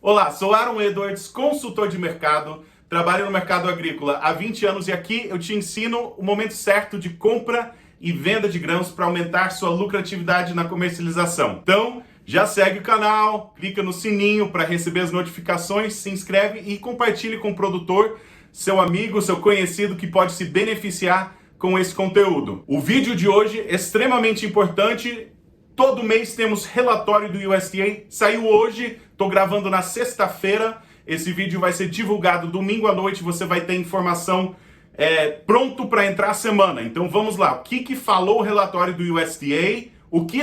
Olá, sou Aaron Edwards, consultor de mercado, trabalho no mercado agrícola há 20 anos e aqui eu te ensino o momento certo de compra e venda de grãos para aumentar sua lucratividade na comercialização. Então, já segue o canal, clica no sininho para receber as notificações, se inscreve e compartilhe com o produtor, seu amigo, seu conhecido que pode se beneficiar com esse conteúdo. O vídeo de hoje é extremamente importante. Todo mês temos relatório do USDA, saiu hoje, estou gravando na sexta-feira, esse vídeo vai ser divulgado domingo à noite, você vai ter informação pronto para entrar a semana. Então vamos lá, o que falou o relatório do USDA, o que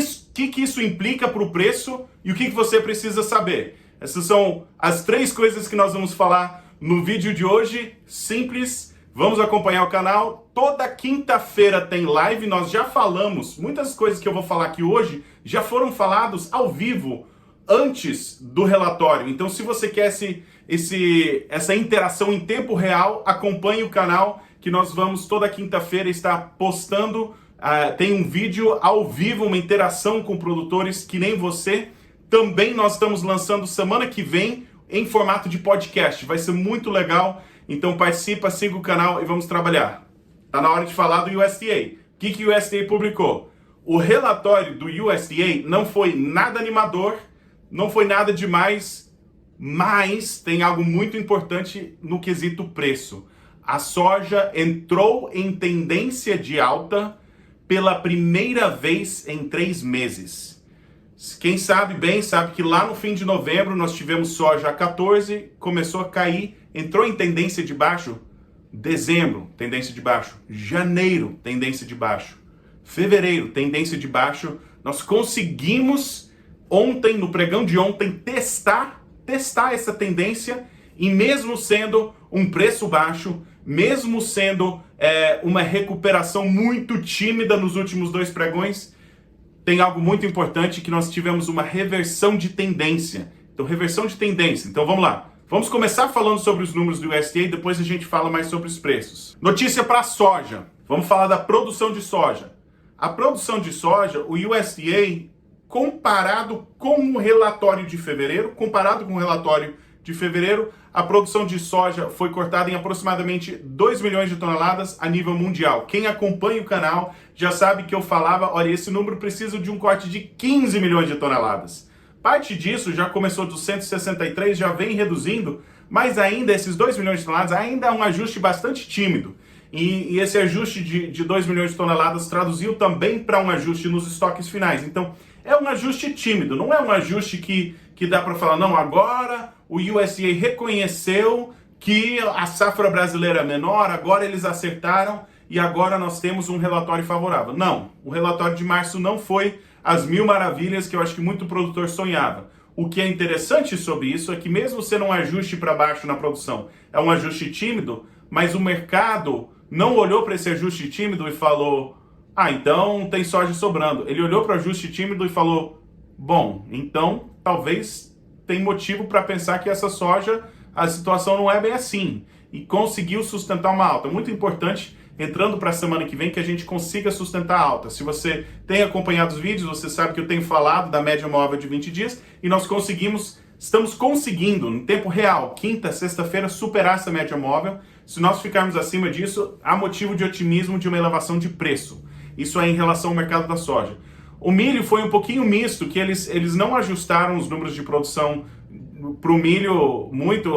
isso implica para o preço e o que você precisa saber. Essas são as três coisas que nós vamos falar no vídeo de hoje, simples. Vamos acompanhar o canal. Toda quinta-feira tem live. Nós já falamos, muitas coisas que eu vou falar aqui hoje já foram falados ao vivo antes do relatório. Então, se você quer essa interação em tempo real, acompanhe o canal que nós vamos toda quinta-feira estar postando. Tem um vídeo ao vivo, uma interação com produtores que nem você. Também nós estamos lançando semana que vem em formato de podcast. Vai ser muito legal. Então participa, siga o canal e vamos trabalhar. Está na hora de falar do USDA. O que o USDA publicou? O relatório do USDA não foi nada animador, não foi nada demais, mas tem algo muito importante no quesito preço. A soja entrou em tendência de alta pela primeira vez em 3 meses. Quem sabe bem, sabe que lá no fim de novembro nós tivemos soja a 14, começou a cair, entrou em tendência de baixo, dezembro, tendência de baixo, janeiro, tendência de baixo, fevereiro, tendência de baixo. Nós conseguimos ontem, no pregão de ontem, testar essa tendência e mesmo sendo um preço baixo, mesmo sendo uma recuperação muito tímida nos últimos 2 pregões, tem algo muito importante que nós tivemos uma reversão de tendência. Então, reversão de tendência. Então, vamos lá. Vamos começar falando sobre os números do USDA e depois a gente fala mais sobre os preços. Notícia para a soja. Vamos falar da produção de soja. A produção de soja, o USDA, comparado com o relatório de fevereiro, a produção de soja foi cortada em aproximadamente 2 milhões de toneladas a nível mundial. Quem acompanha o canal já sabe que eu falava, olha, esse número precisa de um corte de 15 milhões de toneladas. Parte disso já começou dos 163, já vem reduzindo, mas ainda esses 2 milhões de toneladas ainda é um ajuste bastante tímido. E esse ajuste de 2 milhões de toneladas traduziu também para um ajuste nos estoques finais. Então, é um ajuste tímido, não é um ajuste que dá para falar, não, agora o USDA reconheceu que a safra brasileira é menor, agora eles acertaram e agora nós temos um relatório favorável. Não, o relatório de março não foi as mil maravilhas que eu acho que muito produtor sonhava. O que é interessante sobre isso é que mesmo sendo um ajuste para baixo na produção, é um ajuste tímido, mas o mercado não olhou para esse ajuste tímido e falou, então tem soja sobrando. Ele olhou para o ajuste tímido e falou, bom, então talvez tem motivo para pensar que essa soja, a situação não é bem assim. E conseguiu sustentar uma alta. Muito importante, entrando para a semana que vem, que a gente consiga sustentar a alta. Se você tem acompanhado os vídeos, você sabe que eu tenho falado da média móvel de 20 dias e nós estamos conseguindo, em tempo real, quinta, sexta-feira, superar essa média móvel. Se nós ficarmos acima disso, há motivo de otimismo de uma elevação de preço. Isso é em relação ao mercado da soja. O milho foi um pouquinho misto, que eles não ajustaram os números de produção para o milho muito,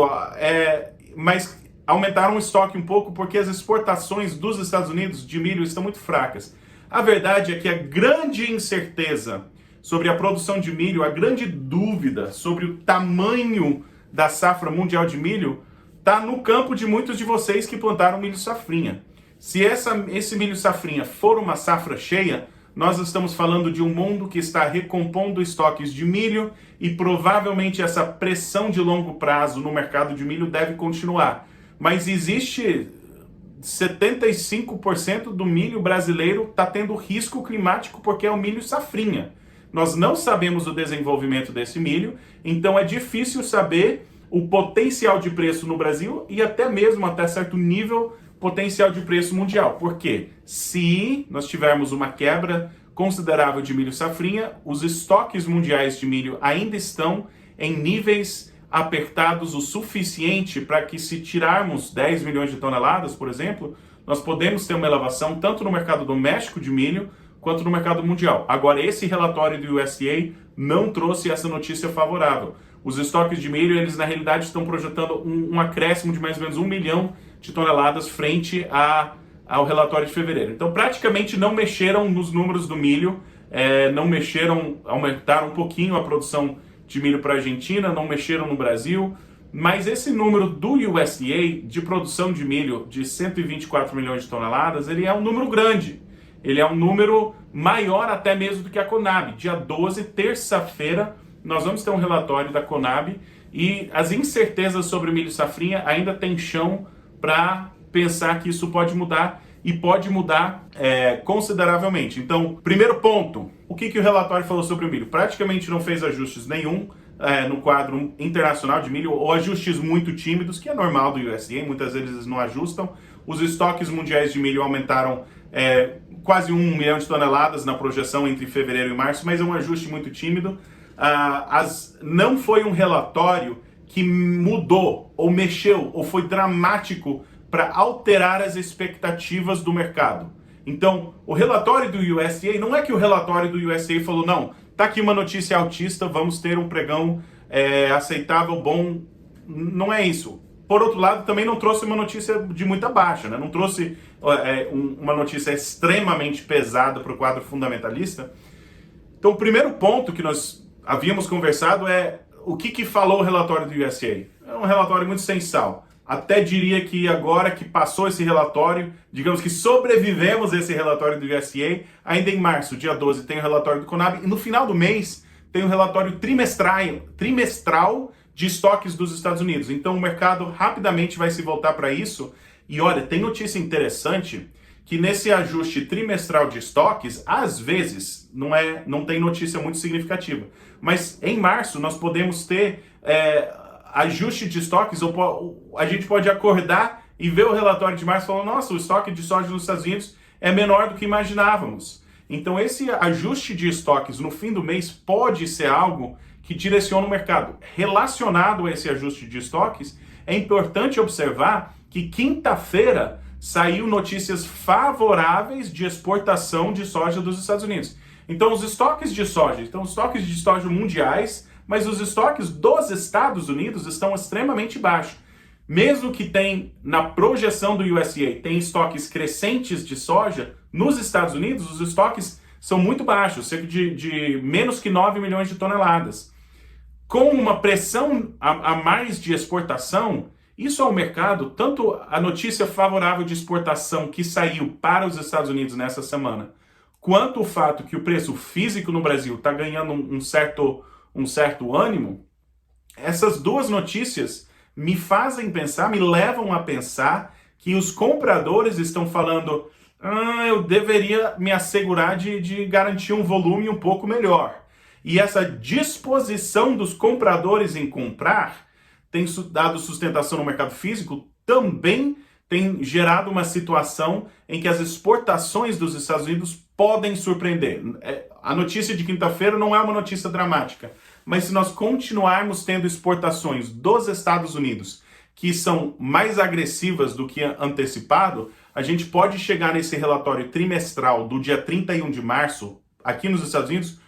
mas aumentaram o estoque um pouco porque as exportações dos Estados Unidos de milho estão muito fracas. A verdade é que a grande incerteza sobre a produção de milho, a grande dúvida sobre o tamanho da safra mundial de milho, está no campo de muitos de vocês que plantaram milho safrinha. Se esse milho safrinha for uma safra cheia, nós estamos falando de um mundo que está recompondo estoques de milho e provavelmente essa pressão de longo prazo no mercado de milho deve continuar. Mas existe 75% do milho brasileiro está tendo risco climático porque é o milho safrinha. Nós não sabemos o desenvolvimento desse milho, então é difícil saber o potencial de preço no Brasil e até mesmo, até certo nível, potencial de preço mundial. Por quê? Se nós tivermos uma quebra considerável de milho safrinha, os estoques mundiais de milho ainda estão em níveis apertados o suficiente para que, se tirarmos 10 milhões de toneladas, por exemplo, nós podemos ter uma elevação tanto no mercado doméstico de milho quanto no mercado mundial. Agora, esse relatório do USDA não trouxe essa notícia favorável. Os estoques de milho, eles na realidade estão projetando um acréscimo de mais ou menos 1 milhão de toneladas frente ao relatório de fevereiro. Então, praticamente não mexeram nos números do milho, não mexeram, aumentaram um pouquinho a produção de milho para a Argentina, não mexeram no Brasil, mas esse número do USDA de produção de milho de 124 milhões de toneladas, ele é um número grande. Ele é um número maior até mesmo do que a Conab. Dia 12, terça-feira, nós vamos ter um relatório da Conab e as incertezas sobre o milho safrinha ainda tem chão para pensar que isso pode mudar e pode mudar consideravelmente. Então, primeiro ponto, o que o relatório falou sobre o milho? Praticamente não fez ajustes nenhum no quadro internacional de milho, ou ajustes muito tímidos, que é normal do USDA, muitas vezes eles não ajustam. Os estoques mundiais de milho aumentaram quase 1 milhão de toneladas na projeção entre fevereiro e março, mas é um ajuste muito tímido. Não foi um relatório que mudou, ou mexeu, ou foi dramático para alterar as expectativas do mercado. Então, o relatório do USDA, não é que o relatório do USDA falou, não, tá aqui uma notícia altista, vamos ter um pregão aceitável, bom. Não é isso. Por outro lado, também não trouxe uma notícia de muita baixa, né? Não trouxe uma notícia extremamente pesada para o quadro fundamentalista. Então, o primeiro ponto que nós havíamos conversado é o que falou o relatório do USDA. É um relatório muito sem sal. Até diria que agora que passou esse relatório, digamos que sobrevivemos a esse relatório do USDA, ainda em março, dia 12, tem o relatório do Conab, e no final do mês tem o relatório trimestral de estoques dos Estados Unidos. Então o mercado rapidamente vai se voltar para isso. E olha, tem notícia interessante que nesse ajuste trimestral de estoques, às vezes, não tem notícia muito significativa. Mas em março nós podemos ter ajuste de estoques, ou a gente pode acordar e ver o relatório de março falando, nossa, o estoque de soja nos Estados Unidos é menor do que imaginávamos. Então esse ajuste de estoques no fim do mês pode ser algo que direciona o mercado. Relacionado a esse ajuste de estoques, é importante observar que quinta-feira saiu notícias favoráveis de exportação de soja dos Estados Unidos. Então os estoques de soja mundiais, mas os estoques dos Estados Unidos estão extremamente baixos. Mesmo que tem, na projeção do USDA, tem estoques crescentes de soja, nos Estados Unidos os estoques são muito baixos, cerca de menos que 9 milhões de toneladas. Com uma pressão a mais de exportação, isso ao mercado, tanto a notícia favorável de exportação que saiu para os Estados Unidos nessa semana, quanto o fato que o preço físico no Brasil está ganhando um certo ânimo, essas duas notícias me levam a pensar que os compradores estão falando, eu deveria me assegurar de garantir um volume um pouco melhor. E essa disposição dos compradores em comprar tem dado sustentação no mercado físico, também tem gerado uma situação em que as exportações dos Estados Unidos podem surpreender. A notícia de quinta-feira não é uma notícia dramática, mas se nós continuarmos tendo exportações dos Estados Unidos que são mais agressivas do que antecipado, a gente pode chegar nesse relatório trimestral do dia 31 de março, aqui nos Estados Unidos,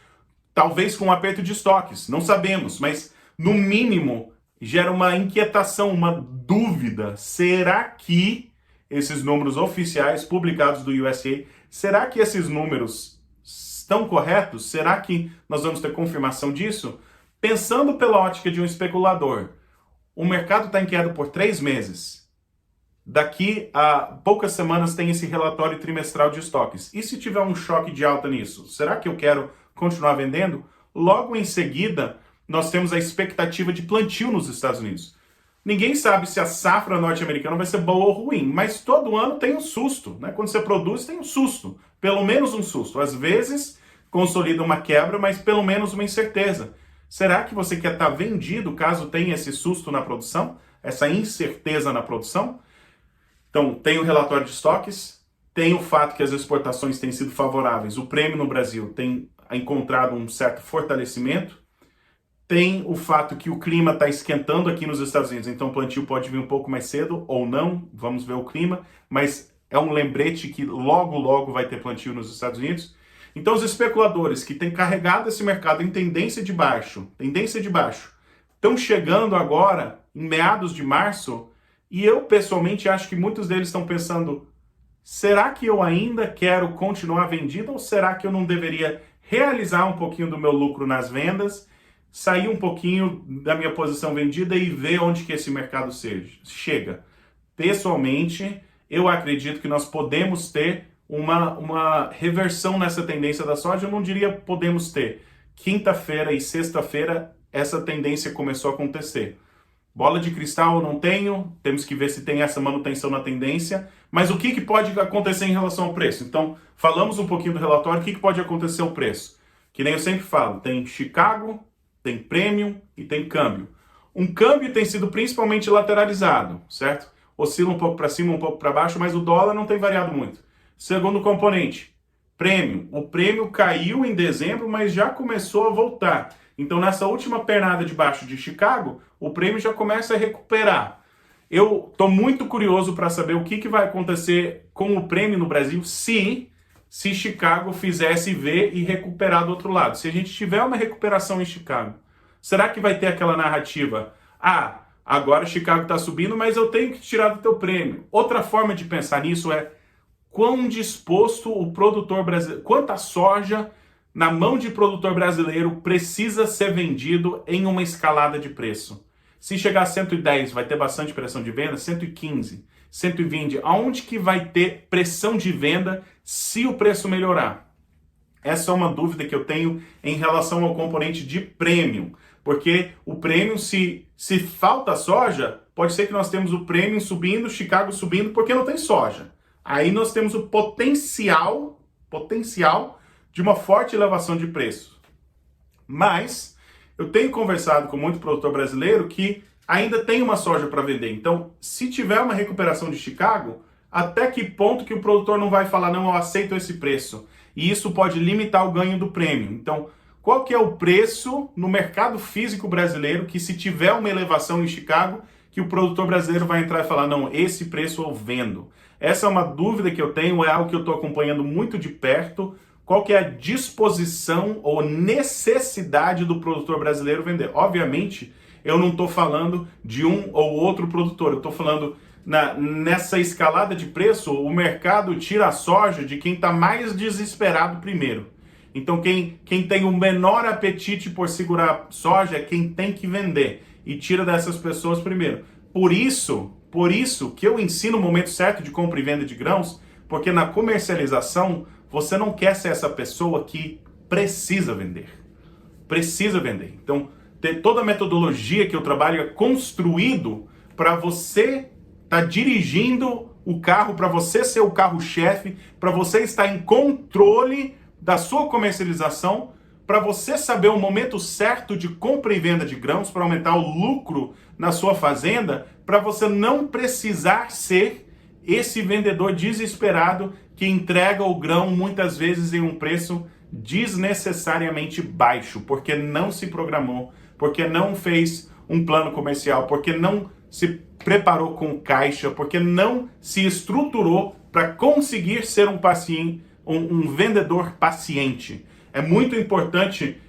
talvez com um aperto de estoques, não sabemos, mas no mínimo gera uma inquietação, uma dúvida. Será que esses números oficiais publicados do USDA, será que esses números estão corretos? Será que nós vamos ter confirmação disso? Pensando pela ótica de um especulador, o mercado está inquieto por 3 meses. Daqui a poucas semanas tem esse relatório trimestral de estoques. E se tiver um choque de alta nisso? Será que eu quero continuar vendendo? Logo em seguida, nós temos a expectativa de plantio nos Estados Unidos. Ninguém sabe se a safra norte-americana vai ser boa ou ruim, mas todo ano tem um susto, né? Quando você produz, tem um susto, pelo menos um susto. Às vezes, consolida uma quebra, mas pelo menos uma incerteza. Será que você quer estar vendido caso tenha esse susto na produção? Essa incerteza na produção? Então, tem o relatório de estoques, tem o fato que as exportações têm sido favoráveis, o prêmio no Brasil tem encontrado um certo fortalecimento, Tem o fato que o clima está esquentando aqui nos Estados Unidos, então o plantio pode vir um pouco mais cedo ou não, vamos ver o clima, mas é um lembrete que logo, logo vai ter plantio nos Estados Unidos. Então os especuladores que têm carregado esse mercado em tendência de baixo, estão chegando agora em meados de março, e eu pessoalmente acho que muitos deles estão pensando, será que eu ainda quero continuar vendido ou será que eu não deveria realizar um pouquinho do meu lucro nas vendas, sair um pouquinho da minha posição vendida e ver onde que esse mercado chega? Pessoalmente, eu acredito que nós podemos ter uma reversão nessa tendência da soja. Eu não diria podemos ter. Quinta-feira e sexta-feira, essa tendência começou a acontecer. Bola de cristal eu não tenho, temos que ver se tem essa manutenção na tendência, mas o que pode acontecer em relação ao preço? Então, falamos um pouquinho do relatório, o que pode acontecer ao preço? Que nem eu sempre falo, tem Chicago, tem Premium e tem câmbio. Um câmbio tem sido principalmente lateralizado, certo? Oscila um pouco para cima, um pouco para baixo, mas o dólar não tem variado muito. Segundo componente, Premium. O prêmio caiu em dezembro, mas já começou a voltar. Então, nessa última pernada de baixo de Chicago, o prêmio já começa a recuperar. Eu estou muito curioso para saber o que vai acontecer com o prêmio no Brasil se Chicago fizesse V e recuperar do outro lado. Se a gente tiver uma recuperação em Chicago, será que vai ter aquela narrativa? Ah, agora Chicago está subindo, mas eu tenho que tirar do teu prêmio. Outra forma de pensar nisso é quão disposto o produtor brasileiro, quanta soja na mão de produtor brasileiro precisa ser vendido em uma escalada de preço. Se chegar a 110, vai ter bastante pressão de venda, 115, 120, aonde que vai ter pressão de venda se o preço melhorar? Essa é uma dúvida que eu tenho em relação ao componente de prêmio, porque o prêmio, se falta soja, pode ser que nós temos o prêmio subindo, Chicago subindo, porque não tem soja. Aí nós temos o potencial de uma forte elevação de preço. Mas eu tenho conversado com muito produtor brasileiro que ainda tem uma soja para vender. Então, se tiver uma recuperação de Chicago, até que ponto que o produtor não vai falar, não, eu aceito esse preço? E isso pode limitar o ganho do prêmio. Então, qual que é o preço no mercado físico brasileiro que, se tiver uma elevação em Chicago, que o produtor brasileiro vai entrar e falar, não, esse preço eu vendo? Essa é uma dúvida que eu tenho, é algo que eu estou acompanhando muito de perto. Qual que é a disposição ou necessidade do produtor brasileiro vender? Obviamente, eu não estou falando de um ou outro produtor, eu estou falando nessa escalada de preço, o mercado tira a soja de quem está mais desesperado primeiro. Então, quem tem o menor apetite por segurar soja é quem tem que vender e tira dessas pessoas primeiro. Por isso que eu ensino o momento certo de compra e venda de grãos, porque na comercialização você não quer ser essa pessoa que precisa vender. Precisa vender. Então, toda a metodologia que eu trabalho é construído para você estar dirigindo o carro, para você ser o carro-chefe, para você estar em controle da sua comercialização, para você saber o momento certo de compra e venda de grãos, para aumentar o lucro na sua fazenda, para você não precisar ser esse vendedor desesperado que entrega o grão muitas vezes em um preço desnecessariamente baixo, porque não se programou, porque não fez um plano comercial, porque não se preparou com caixa, porque não se estruturou para conseguir ser um vendedor paciente. É muito importante,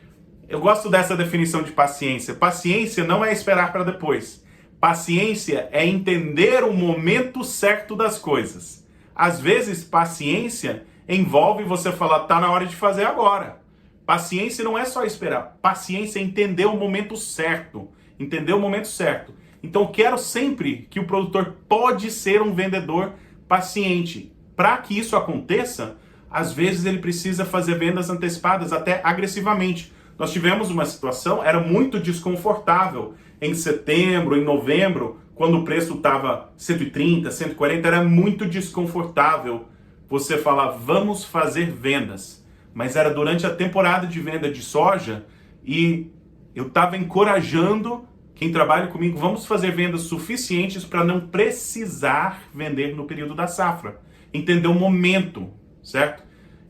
eu gosto dessa definição de paciência. Paciência não é esperar para depois. Paciência é entender o momento certo das coisas. Às vezes, paciência envolve você falar, tá na hora de fazer agora. Paciência não é só esperar. Paciência é entender o momento certo. Entender o momento certo. Então, quero sempre que o produtor pode ser um vendedor paciente. Para que isso aconteça, às vezes ele precisa fazer vendas antecipadas, até agressivamente. Nós tivemos uma situação, era muito desconfortável. Em setembro, em novembro, quando o preço estava 130, 140, era muito desconfortável você falar, vamos fazer vendas. Mas era durante a temporada de venda de soja e eu estava encorajando quem trabalha comigo, vamos fazer vendas suficientes para não precisar vender no período da safra. Entender o momento, certo?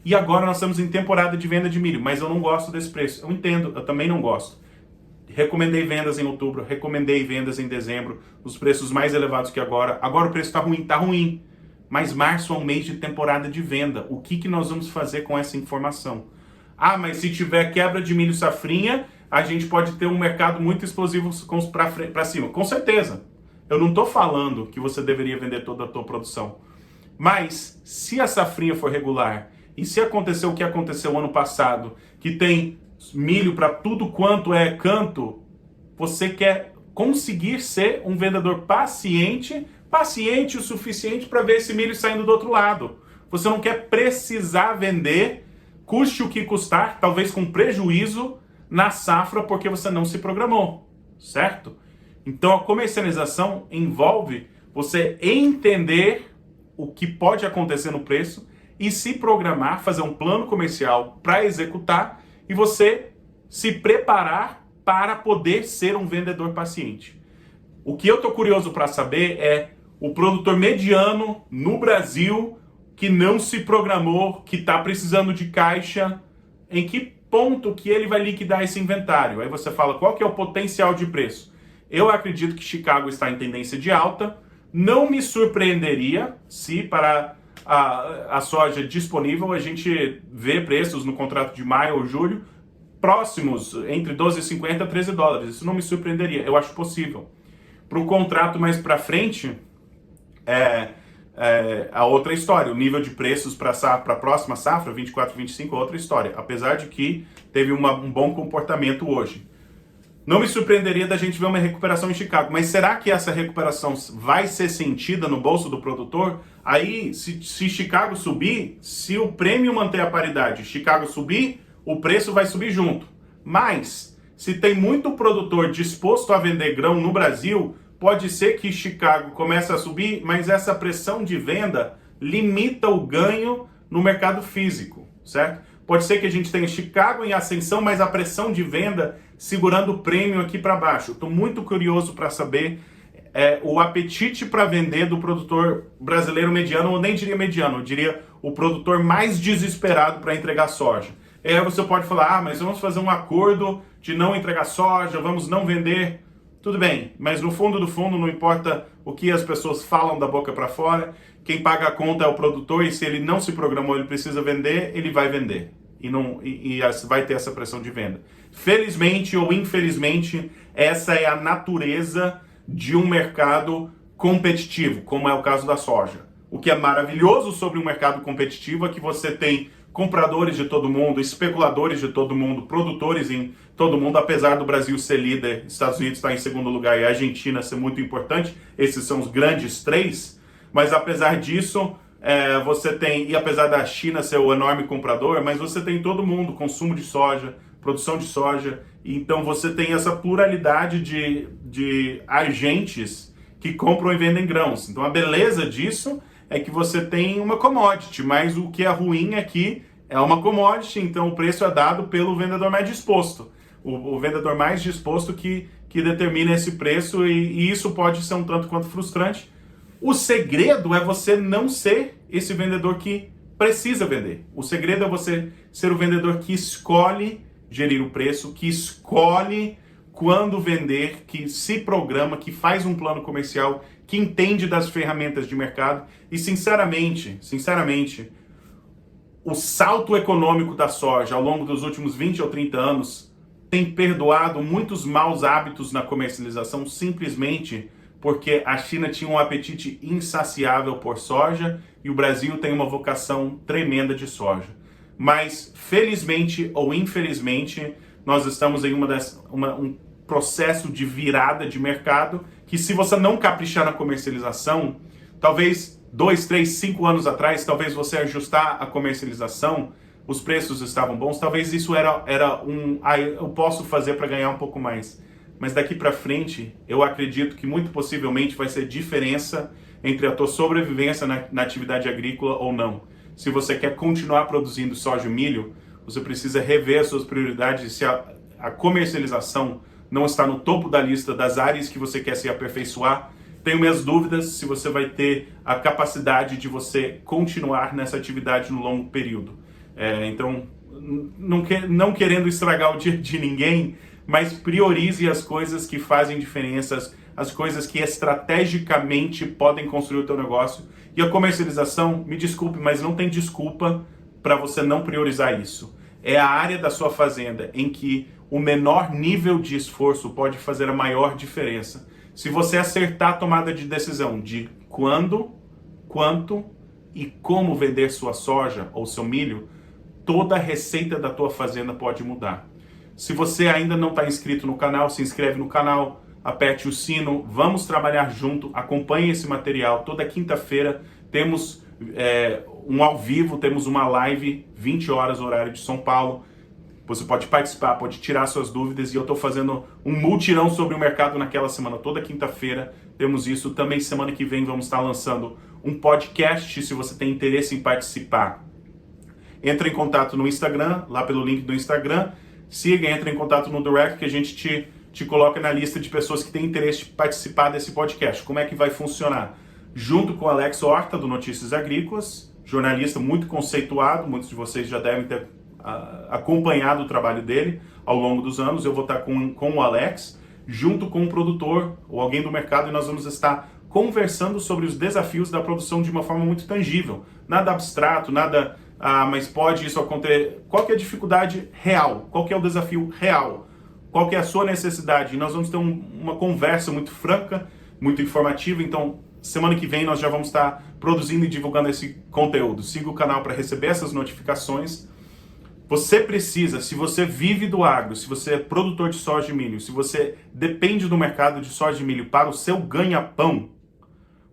E agora nós estamos em temporada de venda de milho, mas eu não gosto desse preço. Eu entendo, eu também não gosto. recomendei vendas em outubro, recomendei vendas em dezembro, os preços mais elevados que agora. Agora o preço está ruim. Mas março é um mês de temporada de venda. O que nós vamos fazer com essa informação? Ah, mas se tiver quebra de milho safrinha, a gente pode ter um mercado muito explosivo para cima. Com certeza. Eu não estou falando que você deveria vender toda a tua produção. Mas se a safrinha for regular, e se acontecer o que aconteceu ano passado, que tem milho para tudo quanto é canto, você quer conseguir ser um vendedor paciente o suficiente para ver esse milho saindo do outro lado. Você não quer precisar vender, custe o que custar, talvez com prejuízo na safra, porque você não se programou, certo? Então a comercialização envolve você entender o que pode acontecer no preço e se programar, fazer um plano comercial para executar e você se preparar para poder ser um vendedor paciente. O que eu estou curioso para saber é o produtor mediano no Brasil que não se programou, que está precisando de caixa, em que ponto que ele vai liquidar esse inventário? Aí você fala, qual que é o potencial de preço? Eu acredito que Chicago está em tendência de alta. Não me surpreenderia se para a soja disponível a gente vê preços no contrato de maio ou julho próximos entre 12,50 a 13 dólares. Isso não me surpreenderia, eu acho possível. Para o contrato mais para frente, a outra história. O nível de preços para a próxima safra, 24, 25, é outra história. Apesar de que teve um bom comportamento hoje. Não me surpreenderia da gente ver uma recuperação em Chicago, mas será que essa recuperação vai ser sentida no bolso do produtor? Aí, se Chicago subir, se o prêmio manter a paridade, Chicago subir, o preço vai subir junto. Mas, se tem muito produtor disposto a vender grão no Brasil, pode ser que Chicago comece a subir, mas essa pressão de venda limita o ganho no mercado físico, certo? Pode ser que a gente tenha Chicago em ascensão, mas a pressão de venda segurando o prêmio aqui para baixo. Estou muito curioso para saber o apetite para vender do produtor brasileiro mediano, ou nem diria mediano, eu diria o produtor mais desesperado para entregar soja. Aí você pode falar, mas vamos fazer um acordo de não entregar soja, vamos não vender. Tudo bem, mas no fundo do fundo não importa o que as pessoas falam da boca para fora, quem paga a conta é o produtor e se ele não se programou, ele precisa vender, ele vai vender. E vai ter essa pressão de venda. Felizmente ou infelizmente, essa é a natureza de um mercado competitivo, como é o caso da soja. O que é maravilhoso sobre um mercado competitivo é que você tem compradores de todo mundo, especuladores de todo mundo, produtores em todo mundo, apesar do Brasil ser líder, Estados Unidos estar em segundo lugar e a Argentina ser muito importante, esses são os grandes três, mas apesar disso, você tem, e apesar da China ser o enorme comprador, mas você tem todo mundo, consumo de soja, produção de soja, então você tem essa pluralidade de agentes que compram e vendem grãos. Então a beleza disso é que você tem uma commodity, mas o que é ruim é que é uma commodity, então o preço é dado pelo vendedor mais disposto. O vendedor mais disposto que determina esse preço e isso pode ser um tanto quanto frustrante. O segredo é você não ser esse vendedor que precisa vender. O segredo é você ser o vendedor que escolhe gerir o preço, que escolhe quando vender, que se programa, que faz um plano comercial, que entende das ferramentas de mercado e, sinceramente, o salto econômico da soja ao longo dos últimos 20 ou 30 anos tem perdoado muitos maus hábitos na comercialização simplesmente porque a China tinha um apetite insaciável por soja e o Brasil tem uma vocação tremenda de soja. Mas, felizmente ou infelizmente, nós estamos em um processo de virada de mercado que, se você não caprichar na comercialização, talvez 2, 3, 5 anos atrás, talvez você ajustar a comercialização, os preços estavam bons, talvez isso era eu posso fazer para ganhar um pouco mais. Mas daqui para frente, eu acredito que muito possivelmente vai ser diferença entre a tua sobrevivência na atividade agrícola ou não. Se você quer continuar produzindo soja e milho, você precisa rever as suas prioridades. Se a comercialização não está no topo da lista das áreas que você quer se aperfeiçoar, tenho minhas dúvidas se você vai ter a capacidade de você continuar nessa atividade no longo período. Então, não querendo estragar o dia de ninguém, mas priorize as coisas que fazem diferença, as coisas que estrategicamente podem construir o teu negócio. E a comercialização, me desculpe, mas não tem desculpa para você não priorizar isso. É a área da sua fazenda em que o menor nível de esforço pode fazer a maior diferença. Se você acertar a tomada de decisão de quando, quanto e como vender sua soja ou seu milho, toda a receita da tua fazenda pode mudar. Se você ainda não está inscrito no canal, se inscreve no canal, aperte o sino, vamos trabalhar junto, acompanhe esse material. Toda quinta-feira temos um ao vivo, temos uma live, 20 horas, horário de São Paulo. Você pode participar, pode tirar suas dúvidas, e eu estou fazendo um mutirão sobre o mercado naquela semana. Toda quinta-feira temos isso. Também semana que vem vamos estar lançando um podcast, se você tem interesse em participar. Entra em contato no Instagram, lá pelo link do Instagram. Siga, entra em contato no Direct, que a gente te coloca na lista de pessoas que têm interesse de participar desse podcast. Como é que vai funcionar? Junto com o Alex Horta, do Notícias Agrícolas, jornalista muito conceituado, muitos de vocês já devem ter acompanhado o trabalho dele ao longo dos anos. Eu vou estar com o Alex, junto com um produtor ou alguém do mercado, e nós vamos estar conversando sobre os desafios da produção de uma forma muito tangível. Nada abstrato, nada, mas pode isso acontecer. Qual que é a dificuldade real? Qual que é o desafio real? Qual que é a sua necessidade? E nós vamos ter uma conversa muito franca, muito informativa. Então, semana que vem nós já vamos estar produzindo e divulgando esse conteúdo. Siga o canal para receber essas notificações. Você precisa, se você vive do agro, se você é produtor de soja e milho, se você depende do mercado de soja e milho para o seu ganha-pão,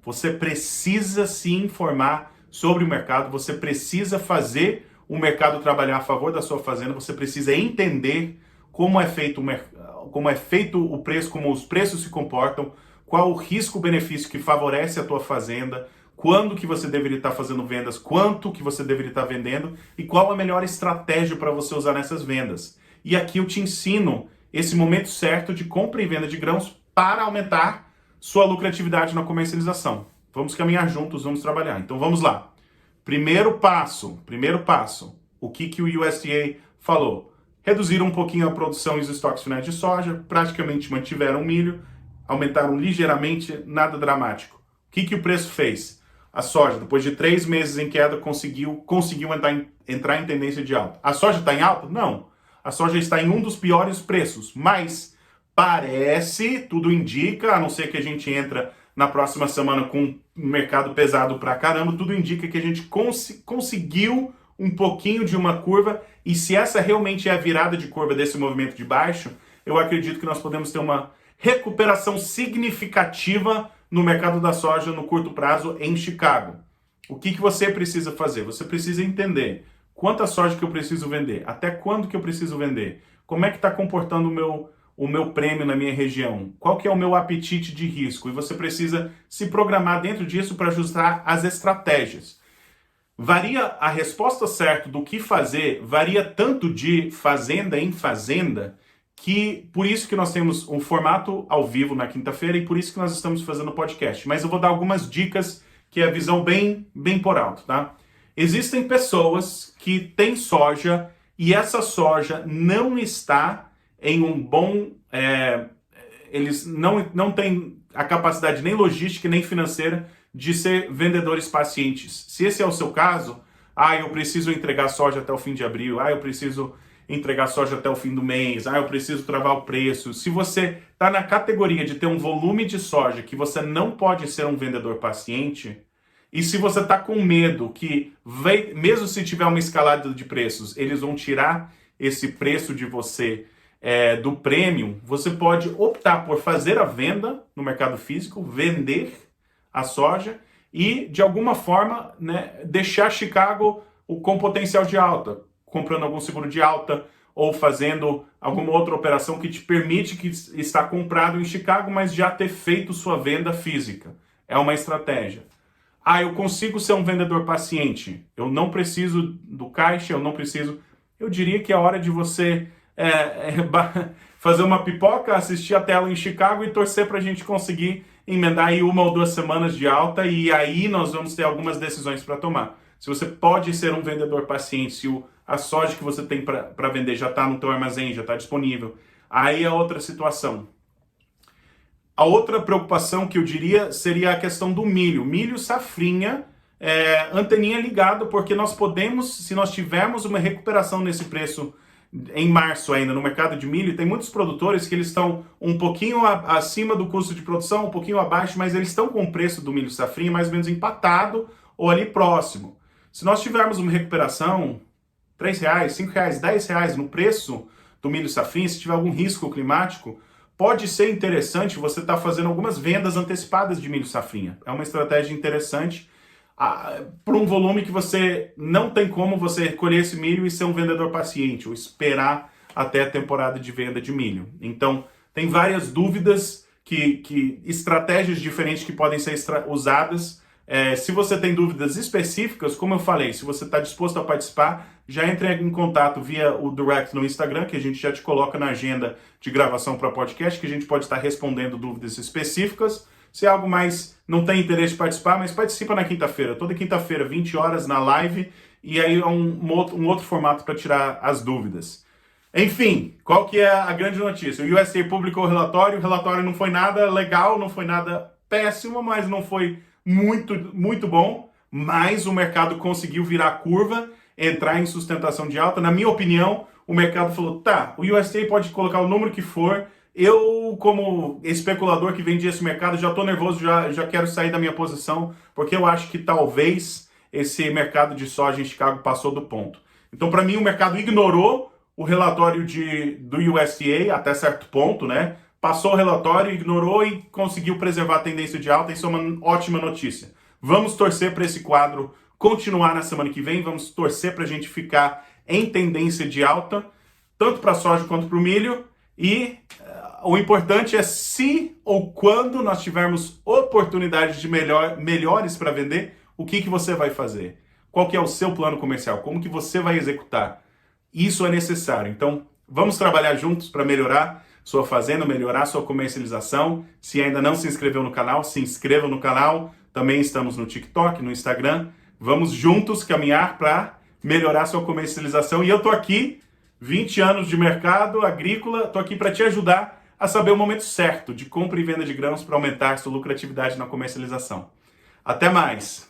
você precisa se informar sobre o mercado, você precisa fazer o mercado trabalhar a favor da sua fazenda, você precisa entender como é feito o preço, como os preços se comportam, qual o risco-benefício que favorece a tua fazenda, quando que você deveria estar fazendo vendas, quanto que você deveria estar vendendo e qual a melhor estratégia para você usar nessas vendas. E aqui eu te ensino esse momento certo de compra e venda de grãos para aumentar sua lucratividade na comercialização. Vamos caminhar juntos, vamos trabalhar. Então vamos lá. Primeiro passo. O que o USDA falou? Reduziram um pouquinho a produção e os estoques finais de soja, praticamente mantiveram o milho, aumentaram ligeiramente, nada dramático. O que o preço fez? A soja, depois de 3 meses em queda, conseguiu entrar em tendência de alta. A soja está em alta? Não. A soja está em um dos piores preços, mas parece, tudo indica, a não ser que a gente entra na próxima semana com um mercado pesado pra caramba, tudo indica que a gente conseguiu um pouquinho de uma curva, e se essa realmente é a virada de curva desse movimento de baixo, eu acredito que nós podemos ter uma recuperação significativa no mercado da soja no curto prazo em Chicago. O que você precisa fazer? Você precisa entender quanta soja que eu preciso vender, até quando que eu preciso vender, como é que está comportando o meu prêmio na minha região, qual que é o meu apetite de risco, e você precisa se programar dentro disso para ajustar as estratégias. Varia a resposta certa do que fazer, varia tanto de fazenda em fazenda, que por isso que nós temos um formato ao vivo na quinta-feira e por isso que nós estamos fazendo o podcast. Mas eu vou dar algumas dicas que é a visão bem por alto, tá? Existem pessoas que têm soja e essa soja não está em um bom... eles não têm a capacidade nem logística nem financeira de ser vendedores pacientes. Se esse é o seu caso, eu preciso entregar soja até o fim de abril, eu preciso entregar soja até o fim do mês, eu preciso travar o preço. Se você está na categoria de ter um volume de soja que você não pode ser um vendedor paciente, e se você está com medo que, mesmo se tiver uma escalada de preços, eles vão tirar esse preço de você do premium, você pode optar por fazer a venda no mercado físico, vender a soja e, de alguma forma, deixar Chicago com potencial de alta, comprando algum seguro de alta ou fazendo alguma outra operação que te permite que está comprado em Chicago, mas já ter feito sua venda física. É uma estratégia. Eu consigo ser um vendedor paciente. Eu não preciso do caixa, eu não preciso... Eu diria que é hora de você fazer uma pipoca, assistir a tela em Chicago e torcer para a gente conseguir emendar aí 1 ou 2 semanas de alta, e aí nós vamos ter algumas decisões para tomar. Se você pode ser um vendedor paciente, se a soja que você tem para vender já está no teu armazém, já está disponível, aí é outra situação. A outra preocupação que eu diria seria a questão do milho. Milho safrinha, anteninha ligada, porque nós podemos, se nós tivermos uma recuperação nesse preço em março ainda no mercado de milho, tem muitos produtores que eles estão um pouquinho acima do custo de produção, um pouquinho abaixo, mas eles estão com o preço do milho safrinha mais ou menos empatado ou ali próximo. Se nós tivermos uma recuperação, R$3, R$5, R$10 no preço do milho safrinha, se tiver algum risco climático, pode ser interessante você estar fazendo algumas vendas antecipadas de milho safrinha. É uma estratégia interessante por um volume que você não tem como você colher esse milho e ser um vendedor paciente, ou esperar até a temporada de venda de milho. Então, tem várias dúvidas, estratégias diferentes que podem ser usadas. Se você tem dúvidas específicas, como eu falei, se você está disposto a participar, já entre em contato via o direct no Instagram, que a gente já te coloca na agenda de gravação para podcast, que a gente pode estar respondendo dúvidas específicas. Se é algo mais não tem interesse de participar, mas participa na quinta-feira. Toda quinta-feira, 20 horas, na live, e aí é um outro formato para tirar as dúvidas. Enfim, qual que é a grande notícia? O USDA publicou o relatório não foi nada legal, não foi nada péssimo, mas não foi muito bom, mas o mercado conseguiu virar a curva, entrar em sustentação de alta. Na minha opinião, o mercado falou, tá, o USDA pode colocar o número que for, eu, como especulador que vendia esse mercado, já estou nervoso, já quero sair da minha posição, porque eu acho que talvez esse mercado de soja em Chicago passou do ponto. Então, para mim, o mercado ignorou o relatório do USDA até certo ponto, né? Passou o relatório, ignorou e conseguiu preservar a tendência de alta. Isso é uma ótima notícia. Vamos torcer para esse quadro continuar na semana que vem. Vamos torcer para a gente ficar em tendência de alta, tanto para a soja quanto para o milho. E o importante é se ou quando nós tivermos oportunidades de melhores para vender, o que você vai fazer? Qual que é o seu plano comercial? Como que você vai executar? Isso é necessário. Então, vamos trabalhar juntos para melhorar sua fazenda, melhorar sua comercialização. Se ainda não se inscreveu no canal, se inscreva no canal. Também estamos no TikTok, no Instagram. Vamos juntos caminhar para melhorar sua comercialização. E eu tô aqui, 20 anos de mercado agrícola, tô aqui para te ajudar a saber o momento certo de compra e venda de grãos para aumentar sua lucratividade na comercialização. Até mais!